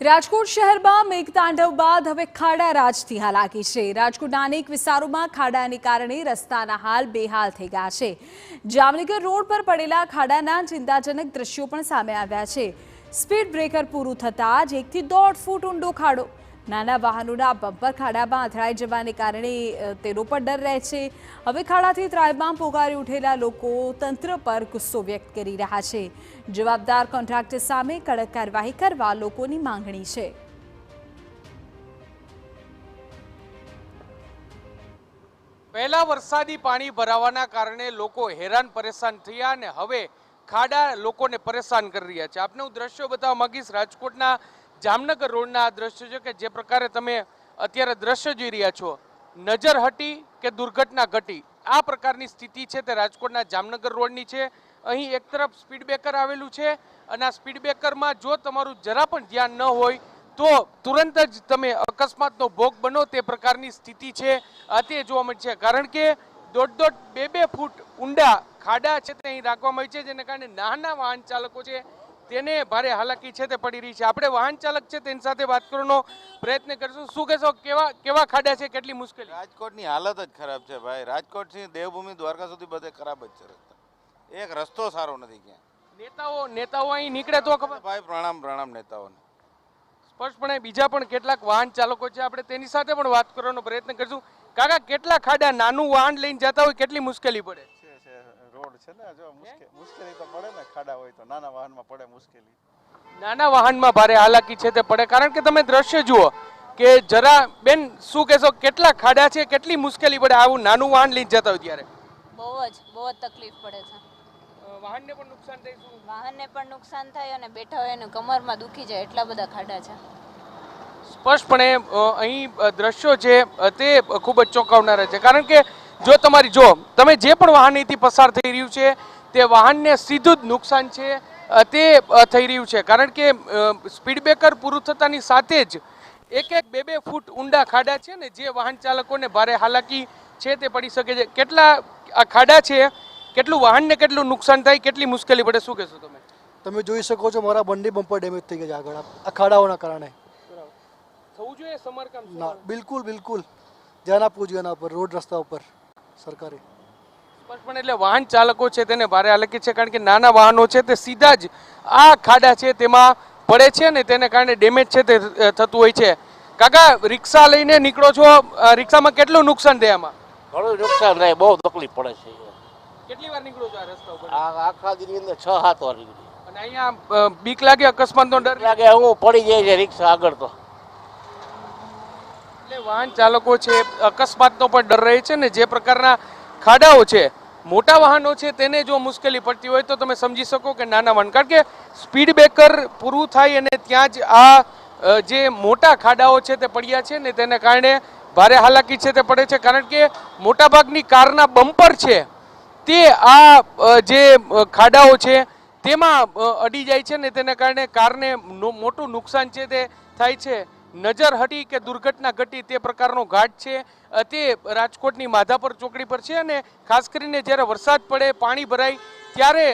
રાજકોટ શહેરમાં મેઘતાંડવ બાદ હવે ખાડા રાજથી હાલાકી છે। રાજકોટના અનેક વિસ્તારોમાં ખાડાને કારણે રસ્તાના હાલ બેહાલ થઈ ગયા છે। જામનગર રોડ પર પડેલા ખાડાના ચિંતાજનક દ્રશ્યો પણ સામે આવ્યા છે। સ્પીડ બ્રેકર પૂરું થતાં જ 1 થી 1.5 ફૂટ ઊંડો ખાડો। નાના વાહનોના બમ્પર ખાડામાં અથડાઈ જવાને કારણે તેનો પણ ડર રહે છે। હવે ખાડાથી ત્રાહિમામ પોકારી ઉઠેલા લોકો તંત્ર પર ગુસ્સો વ્યક્ત કરી રહ્યા છે। જવાબદાર કોન્ટ્રાક્ટર સામે કડક કાર્યવાહી કરવા લોકોની માંગણી છે। પહેલા વરસાદી પાણી ભરાવાના કારણે લોકો હેરાન પરેશાન થયા અને હવે ખાડા લોકોને પરેશાન કરી રહ્યા છે। આપને હું દ્રશ્યો બતાવવા માંગીશ। રાજકોટના જામનગર રોડના આ દ્રશ્યો છે કે જે પ્રકારે તમે અત્યારે દ્રશ્ય જોઈ રહ્યા છો, નજર હટી કે દુર્ઘટના ઘટી, આ પ્રકારની સ્થિતિ છે તે રાજકોટના જામનગર રોડની છે। અહીં એક તરફ સ્પીડ બ્રેકર આવેલું છે અને આ સ્પીડ બ્રેકરમાં જો તમારું જરા પણ ધ્યાન ન હોય તો તુરંત જ તમે અકસ્માતનો ભોગ બનો તે પ્રકારની સ્થિતિ છે તે જોવા મળે છે। કારણ કે 1.5-2 ફૂટ ઊંડા ખાડા છે તે અહીં રાખવામાં આવી છે, જેને કારણે નાના વાહન ચાલકો છે તેને ભારે હાલાકી છે તે પડી રહી છે। આપણે વાહન ચાલક છે તેની સાથે વાત કરવાનો પ્રયત્ન કરીશું। શું કહેશો, કેવા ખાડા છે, કેટલી મુશ્કેલી? રાજકોટની હાલત જ ખરાબ છે ભાઈ। રાજકોટથી દેવભૂમિ દ્વારકા સુધી બધે ખરાબ જ છે રસ્તા। એક રસ્તો સારો નથી ક્યાં। નેતાઓ અહીં નીકળે તો ખબર ભાઈ પ્રણામ નેતાઓને। સ્પષ્ટપણે બીજા પણ કેટલાક વાહન ચાલકો છે, આપણે તેની સાથે પણ વાત કરવાનો પ્રયત્ન કરીશું। કાકા, કેટલા ખાડા, નાનું વાહન લઈને જતા હોય કેટલી મુશ્કેલી પડે? રોડ છે ને, જો મુશ્કેલી તો પડે ને, ખાડા હોય તો નાના વાહનમાં પડે મુશ્કેલી। નાના વાહનમાં ભારે હાલાકી છે તે પડે, કારણ કે તમે દ્રશ્ય જુઓ કે જરા બેન, શું કહેશો, કેટલા ખાડા છે, કેટલી મુશ્કેલી પડે આવું નાનું વાહન લઈને જતા હોય ત્યારે? બહુ જ તકલીફ પડે છે। વાહનને પણ નુકસાન થાય? શું વાહનને પણ નુકસાન થાય અને બેઠા હોય એને કમરમાં દુખી જાય, એટલા બધા ખાડા છે। સ્પષ્ટપણે અહીં દ્રશ્યો છે તે ખૂબ જ ચોંકાવનારા છે, કારણ કે જો તમે જે પણ વાહન અહીંથી પસાર થઈ રહ્યું છે તે વાહનને સીધું જ નુકસાન છે તે થઈ રહ્યું છે। કારણ કે સ્પીડ બ્રેકર પૂરું થતાની સાથે જ 1-2 ફૂટ ઊંડા ખાડા છે ને, જે વાહન ચાલકોને ભારે હાલાકી છે તે પડી શકે છે। કેટલા આ ખાડા છે, કેટલું વાહનને કેટલું નુકસાન થાય, કેટલી મુશ્કેલી પડે, શું કહેશો તમે? તમે જોઈ શકો છો, મારા બંને બમ્પર ડેમેજ થઈ ગયા છે આગળ આ ખાડાઓના કારણે। થવું જોઈએ સમારકામ? ના, બિલકુલ ધ્યાન આપવું જોઈએ એના પર, રોડ રસ્તા ઉપર સરકારે। સ્પષ્ટપણે એટલે વાહન ચાલકો છે તેને ભારે હાલાકી છે, કારણ કે નાના વાહનો છે તે સીધા જ આ ખાડા છે તેમાં પડે છે ને તેને કારણે ડેમેજ છે તે થતું હોય છે। કાકા, રિક્ષા લઈને નીકળો છો, રિક્ષામાં કેટલું નુકસાન થાય? આમાં ઘણું નુકસાન થાય, બહુ તકલીફ પડે છે। કેટલી વાર નીકળો છો આ રસ્તા ઉપર? આખા દિનની અંદર 6-7 વાર નીકળી। અને અહીંયા બીક લાગે, અકસ્માતનો ડર લાગે, હું પડી જાય છે રિક્ષા આગળ તો। એટલે વાહન ચાલકો છે અકસ્માતનો પણ ડર રહે છે ને, જે પ્રકારના ખાડાઓ છે, મોટા વાહનો છે તેને જો મુશ્કેલી પડતી હોય તો તમે સમજી શકો કે નાના વાહન, કારણ કે સ્પીડ બ્રેકર પૂરું થાય અને ત્યાં જ આ જે મોટા ખાડાઓ છે તે પડ્યા છે ને તેને કારણે ભારે હાલાકી છે તે પડે છે। કારણ કે મોટાભાગની કારના બમ્પર છે તે આ જે ખાડાઓ છે તેમાં અડી જાય છે ને તેને કારણે કારને મોટું નુકસાન છે તે થાય છે। નજર હટી કે દુર્ઘટના ઘટી, તે પ્રકારનો ઘાટ છે તે રાજકોટની માધાપર ચોકડી પર છે। અને ખાસ કરીને જ્યારે વરસાદ પડે, પાણી ભરાય ત્યારે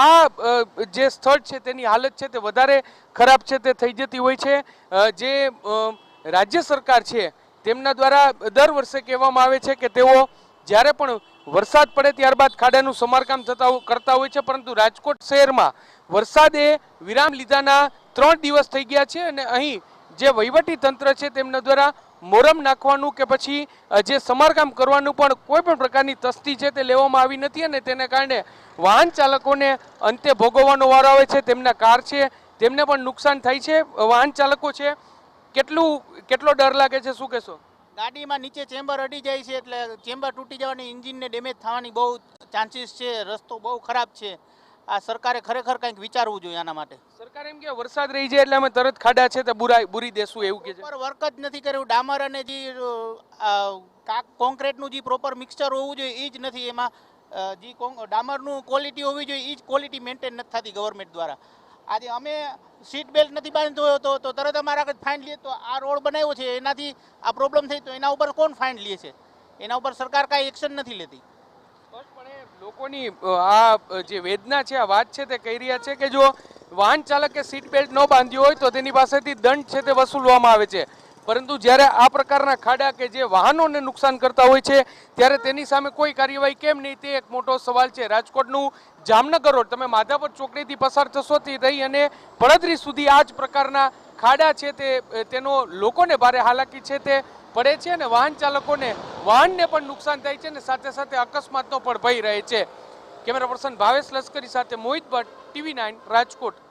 આ જે સ્થળ છે તેની હાલત છે તે વધારે ખરાબ છે તે થઈ જતી હોય છે। જે રાજ્ય સરકાર છે તેમના દ્વારા દર વર્ષે કહેવામાં આવે છે કે તેઓ જ્યારે પણ વરસાદ પડે ત્યારબાદ ખાડાનું સમારકામ કરતા હોય છે, પરંતુ રાજકોટ શહેરમાં વરસાદે વિરામ લીધાના 3 દિવસ થઈ ગયા છે અને અહીં જે વહીવટી તંત્ર છે તેમના દ્વારા મોરમ નાખવાનું કે પછી જે સમારકામ કરવાનું પણ કોઈ પણ પ્રકારની તસ્તી છે તે લેવામાં આવી નથી અને તેને કારણે વાહન ચાલકોને અંતે ભોગવવાનો વારો આવે છે। તેમના કાર છે તેમને પણ નુકસાન થાય છે। વાહન ચાલકો છે, કેટલો ડર લાગે છે, શું કહેશો? ગાડીમાં નીચે ચેમ્બર અડી જાય છે એટલે ચેમ્બર તૂટી જવાની, એન્જિનને ડેમેજ થવાની બહુ ચાન્સીસ છે। રસ્તો બહુ ખરાબ છે। આ સરકારે ખરેખર કંઈક વિચારવું જોઈએ આના માટે। સરકાર એમ કે વરસાદ રહી જાય એટલે અમે તરત ખાડા છે તે બુરી દેશું એવું કે છે, પ્રોપર વર્ક જ નથી કર્યું। ડામર અને જે કોન્ક્રીટનું જે પ્રોપર મિક્સચર હોવું જોઈએ એ જ નથી એમાં। જે ડામરનું ક્વોલિટી હોવી જોઈએ એ જ ક્વોલિટી મેન્ટેન નથી થતી ગવર્મેન્ટ દ્વારા। આજે અમે સીટ બેલ્ટ નથી બાંધ્યો તો તરત અમારા આગળ ફાઇન લે, તો આ રોડ બનાવ્યો છે એનાથી આ પ્રોબ્લેમ થઈ તો એના ઉપર કોણ ફાઇન લે છે? એના ઉપર સરકાર કાંઈ એક્શન નથી લેતી। લોકોની આ જે વેદના છે, આ વાત છે તે કહી રહ્યા છે કે જો વાહન ચાલકે સીટ બેલ્ટ ન બાંધ્યું હોય તો તેની પાસેથી દંડ છે તે વસૂલવામાં આવે છે. પરંતુ જ્યારે આ પ્રકારના ખાડા કે જે વાહનોને નુકસાન કરતા હોય છે ત્યારે તેની સામે કોઈ કાર્યવાહી કેમ નહીં, તે એક મોટો સવાલ છે. રાજકોટનું જામનગર રોડ, તમે માધાપર ચોકડીથી પસાર થશો તે રહી અને પડદરી સુધી આ જ પ્રકારના ખાડા છે તેનો લોકોને ભારે હાલાકી છે તે પડે છે અને વાહન ચાલકોને વાહનને પણ નુકસાન થાય છે અને સાથે સાથે અકસ્માતનો પણ ભય રહે છે. કેમેરા પર્સન ભાવેશ લશ્કરી સાથે મોહિત ભટ્ટ, TV9 રાજકોટ.